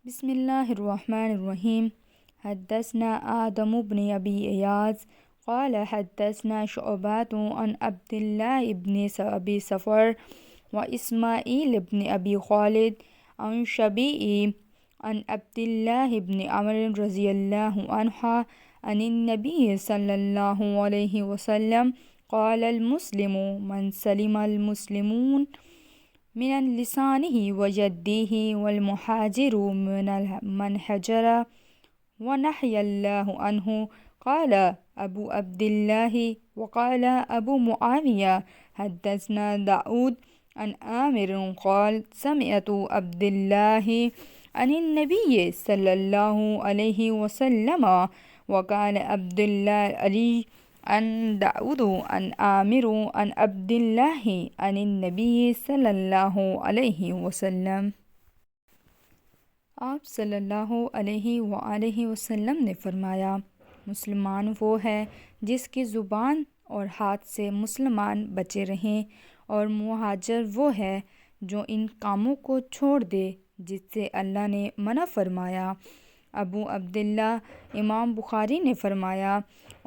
بسم اللہ الرحمن الرحیم۔ حدثنا آدم بن ابی ایاز قال حدثنا شعبۃ عن عبد اللہ بن ابی صفر و اسماعیل بن ابی خالد عن شبیع عن عبد اللہ بن عمر رضی اللہ عنہ عن النبی صلی اللہ علیہ وسلم قال المسلم من سلم المسلمون من لسانه ويده والمهاجر من هجر ونحي الله عنه. قال أبو عبد الله وقال أبو معاوية حدثنا داود عن عامر قال سمعت عبد الله عن النبي صلى الله عليه وسلم وقال عبد الله علي عن داود عن عامر عن عبد الله عن النبی صلی اللہ علیہ وسلم۔ آپ صلی اللہ علیہ وآلہ وسلم نے فرمایا، مسلمان وہ ہے جس کی زبان اور ہاتھ سے مسلمان بچے رہیں، اور مہاجر وہ ہے جو ان کاموں کو چھوڑ دے جس سے اللہ نے منع فرمایا۔ ابو عبداللہ امام بخاری نے فرمایا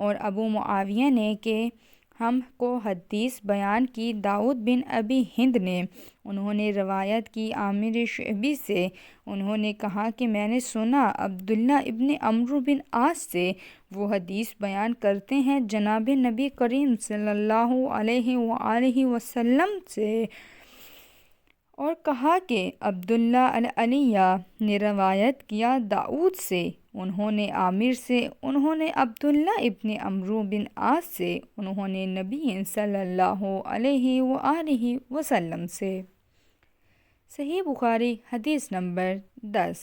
اور ابو معاویہ نے کہ ہم کو حدیث بیان کی داؤد بن ابی ہند نے، انہوں نے روایت کی عامر شعبی سے، انہوں نے کہا کہ میں نے سنا عبداللہ ابن عمرو بن عاص سے، وہ حدیث بیان کرتے ہیں جناب نبی کریم صلی اللہ علیہ وآلہ وسلم سے، اور کہا کہ عبداللہ العلیہ نے روایت کیا داؤد سے، انہوں نے عامر سے، انہوں نے عبداللہ ابن عمرو بن عاص سے، انہوں نے نبی صلی اللہ علیہ وآلہ وسلم سے۔ صحیح بخاری حدیث نمبر 10۔